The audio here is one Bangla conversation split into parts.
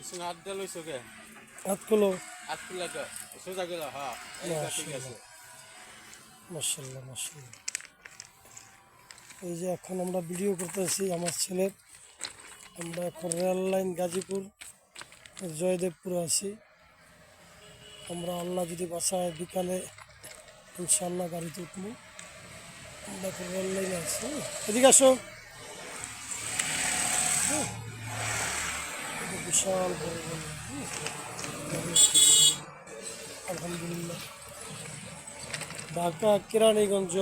इसमें हाथ डालो इसके হাতগুলো हाथ खुला कर सोचा गया हाँ ऐसा ठीक है মাশাআল্লাহ মাশাআল্লাহ। এই যে এখন আমরা ভিডিও করতেছি আমার ছেলের, আমরা এখন রেল লাইন গাজীপুর জয়দেবপুর আছি। আমরা আল্লাহ যদি বাসায় বিকালে ইনশাআল্লাহ গাড়িতে উঠবো। আমরা এখন রেল লাইনে আছি। এদিকে আসো। এটা বিশাল বড় বড় গাড়ি। আলহামদুলিল্লাহ। ঢাকা কেরানীগঞ্জ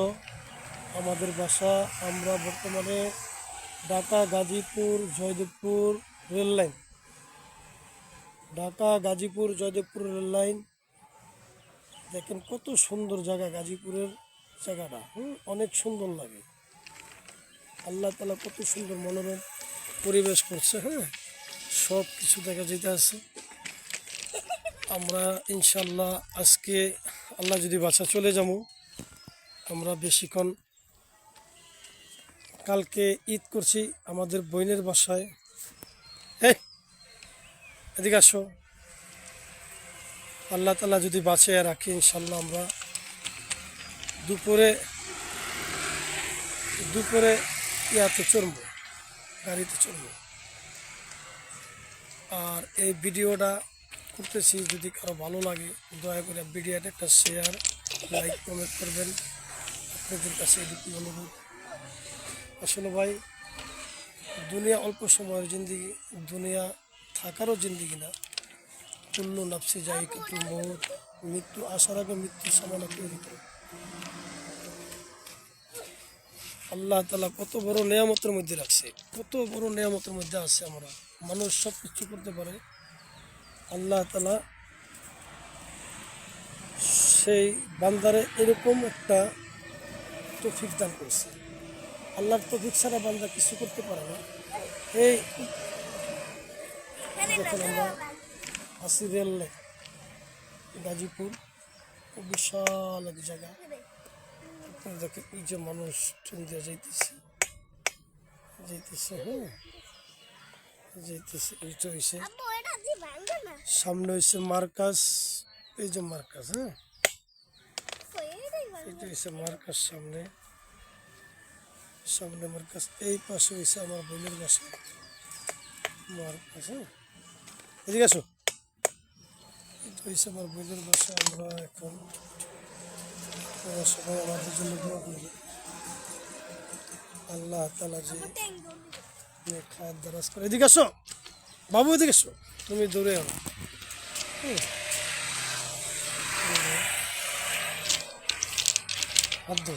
আমাদের বাসা। আমরা বর্তমানে Dhaka Gazipur Joydebpur rail line, Dhaka Gazipur Joydebpur rail line. দেখেন কত সুন্দর জায়গা গাজীপুরের জায়গাটা, অনেক সুন্দর লাগে। আল্লাহ তাআলা কত সুন্দর মনোরম পরিবেশ করছে। সব কিছু দেখা যেতে আছে। আমরা ইনশাল্লাহ আজকে আল্লাহ যদি বাসা চলে যাবো। আমরা বেশিক্ষণ কালকে ঈদ করছি আমাদের বোনের বাসায়। এদিকে আসো। আল্লাহ তাআলা যদি বাঁচিয়ে রাখি ইনশাল্লাহ আমরা দুপুরে ইয়াতে চড়বো, গাড়িতে চড়বো। আর এই ভিডিওটা করতেছি, যদি কারো ভালো লাগে দয়া করে ভিডিওটা একটা শেয়ার লাইক কমেন্ট করবেন। আপনাদের কাছে এটুকু অনুরোধ। আসলে ভাই দুনিয়া অল্প সময়ের জিন্দিগি, দুনিয়া থাকারও জিন্দিগি না। কুল্লু নাফসি যায়িকাতুল মউত, মৃত্যু আসার আগে মৃত্যুর সামনা তৈরি করে। আল্লাহ তাআলা কত বড় নিয়ামতের মধ্যে রাখছে, কত বড় নিয়ামতের মধ্যে আছে। আমরা মানুষ সব কিছু করতে পারে, আল্লাহ তাআলা সেই বান্দারে এরকম একটা তৌফিক দান করছে। আল্লাহর তৌফিক ছাড়া বান্দা কিছু করতে পারে না। এই যখন আমরা আসি রেল লাইন গাজীপুর, বিশাল এক জায়গা। দেখেন এই যে মানুষ ট্রেন দিয়ে যাইতেছে। এইটা হয়েছে সামনে, হয়েছে মার্কাস। এই যে মার্কাস, এটা হয়েছে মার্কাস। সামনে মার্কাস। এই পাশে হয়েছে আমার বোনের বাসা মার্কাস। এদিকে আসো। এটা হয়েছে আমার বোনের বাসা। আমরা এখন সবাই আমাদের জন্য দোয়া করবে। আল্লাহ তাআলা যে খায়ের দারাজ করে। এদিকে আসো বাবু, এদিকে আসো। তুমি দৌড়ে যাও। হাত ধো।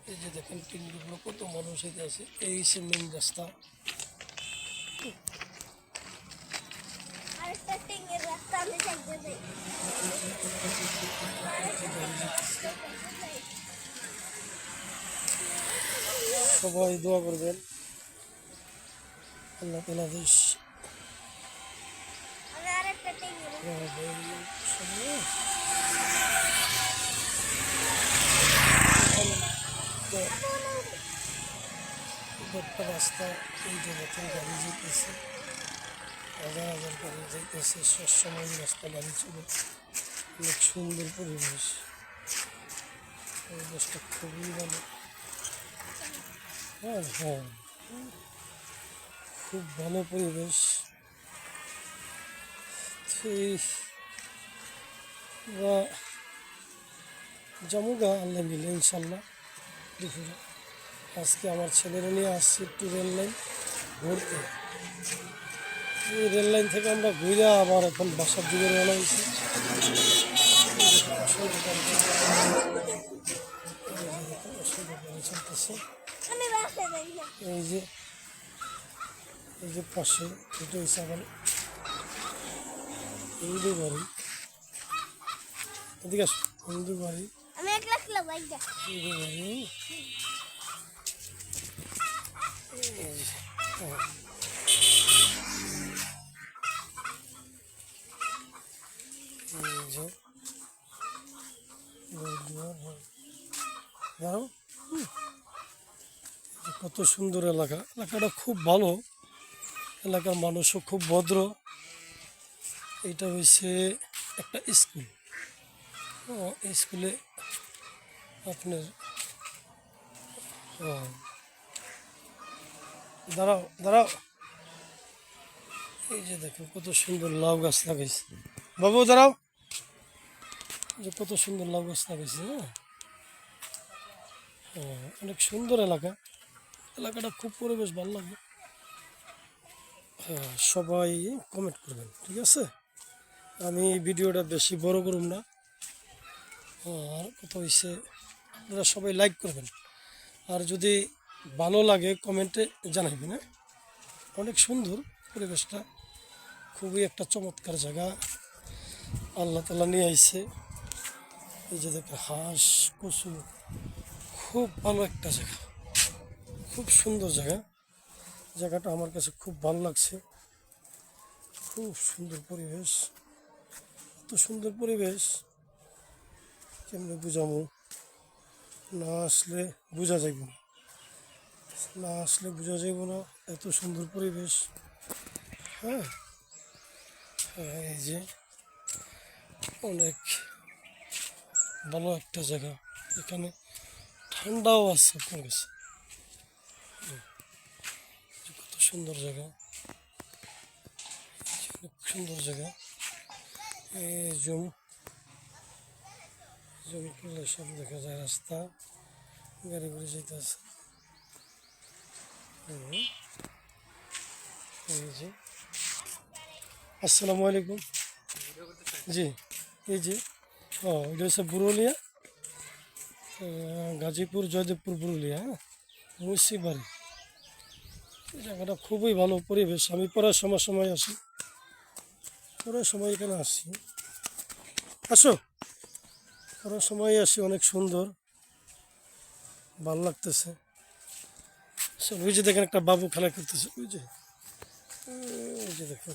এই যে দেখেন পিন্ডিগুলো কত মানুষ হইতে আছে। এই সে মেন রাস্তা। সবাই দোয়া করবেন আল্লাহ তাআলা একটা রাস্তা। এই যে নতুন গাড়ি যেতেছে, হাজার হাজার গাড়ি যেতেছে। সবসময় রাস্তা গাড়ি চলে। অনেক সুন্দর পরিবেশ, পরিবেশটা খুবই ভালো। হ্যাঁ, খুব ভালো পরিবেশ। জামুগা আল্লাহ মিলে ইনশাল্লাহ দুপুরে। আজকে আমার ছেলেরা নিয়ে আসছি একটু রেল লাইন ঘুরতে। এই রেল লাইন থেকে আমরা ঘুরে আবার এখন বাসার দিকে রওনা হয়েছি। চলতেছে এই যে পাশে এটা হচ্ছে আবার হিন্দু বাড়ি। এদিকে আসো। হিন্দু বাড়ি, হিন্দু বাড়ি। কত কত সুন্দর এলাকা, এলাকাটা খুব ভালো, এলাকার মানুষও খুব ভদ্র। এটা হচ্ছে একটা স্কুল। এই স্কুলে আপনার ও, দাঁড়াও দাঁড়াও, এই যে দেখো কত সুন্দর লাউ গাছ লাগাইছে। বাবু দাঁড়াও, এই যে কত সুন্দর লাউ গাছ লাগাইছে। অনেক সুন্দর এলাকা, এলাকাটা খুব পরিবেশ ভালো লাগে। সবাই কমেন্ট করবেন, ঠিক আছে? আমি এই ভিডিওটা বেশি বড় করব না। আর কথা হচ্ছে আপনারা সবাই লাইক করবেন, আর যদি ভালো লাগে কমেন্টে জানাবেন। হ্যাঁ, অনেক সুন্দর পরিবেশটা, খুবই একটা চমৎকার জায়গা আল্লাহ তাআলা নিয়ে আইছে। এই যে দেখো হাঁস কচু, খুব ভালো একটা জায়গা, খুব সুন্দর জায়গা। জায়গাটা আমার কাছে খুব ভালো লাগছে, খুব সুন্দর পরিবেশ। এত সুন্দর পরিবেশ কেমনে বুঝামো, না আসলে বোঝা যাইব না, না আসলে বোঝা যাইব না এত সুন্দর পরিবেশ। হ্যাঁ, এই যে অনেক ভালো একটা জায়গা, এখানে ঠান্ডাও আছে আপনার কাছে। কত সুন্দর জায়গা, অনেক সুন্দর জায়গা। এই জমি করলে সব দেখা যায়, রাস্তা গাড়ি করে যেতেছে। এই যে আসসালামু আলাইকুম। জি, এই যে এটা হচ্ছে পুরুলিয়া, গাজীপুর জয়দেবপুর পুরুলিয়া। হ্যাঁ, মুন্সিবাড়ি। এই জায়গাটা খুবই ভালো পরিবেশ। আমি পড়ার সময় আসি, পড়ার সময় এখানে আসি, আসো, পড়ার সময় আসি, অনেক সুন্দর, ভালো লাগতেছে। ওই যে দেখেন একটা বাবু খেলা করতেছে, ওই যে দেখো,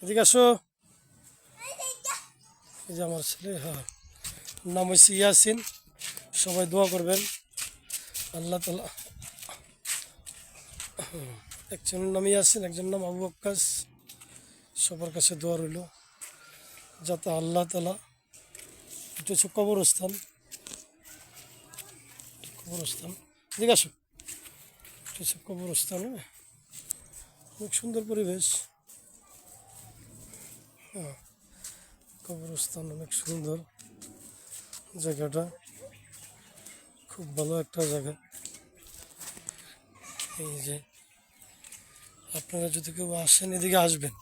এদিকে আসো। এই যে আমার ছেলে, হ্যাঁ, নাম হচ্ছে ইয়াসিন। সবাই দোয়া করবেন, আল্লাহ তাআলা। একজনের নাম ইয়াসিন, একজনের নাম আবু আক্কাস। সবার কাছে দোয়া রইল যাতে আল্লাহ তাআলা, এটা হচ্ছে কবরস্থান, কবরস্থান, এদিকে আসো, এটা হচ্ছে কবরস্থান। হ্যাঁ, অনেক সুন্দর পরিবেশ। হ্যাঁ, কবরস্থান অনেক সুন্দর জায়গাটা, খুব ভালো একটা জায়গা। এই যে আপনারা যদি কেউ আসেন এদিকে আসবেন,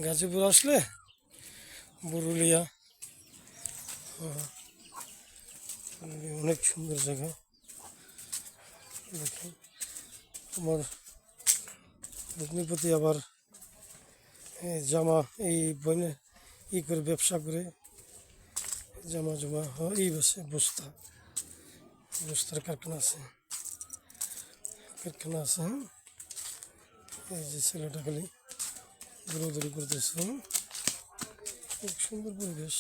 গাজীপুর আসলে পুরুলিয়া, অনেক সুন্দর জায়গা। দেখুন আমার ভগ্নিপতি আবার জামা এই বনে করে ব্যবসা করে, জামা জমা এই বস্তা, বস্তার কারখানা আছে, কারখানা আছে। হ্যাঁ, এই যে ছেলেটা খালি দৌড়াদৌড়ি করতেছে। খুব সুন্দর পরিবেশ,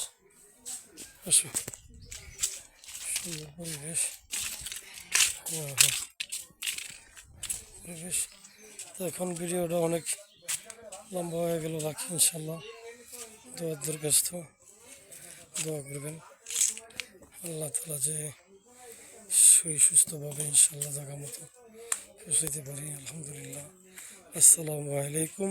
আসো, সুন্দর পরিবেশ। হ্যাঁ, হ্যাঁ, পরিবেশ। তো এখন ভিডিওটা অনেক লম্বা হয়ে গেল, রাখি। ইনশাল্লাহ দোয়ার দরখাস্ত, দোয়া করবেন আল্লাহ তাআলা যে সুস্থভাবে ইনশাল্লাহ জায়গা মতো পৌঁছাইতে পারি। আলহামদুলিল্লাহ। আসসালামু আলাইকুম।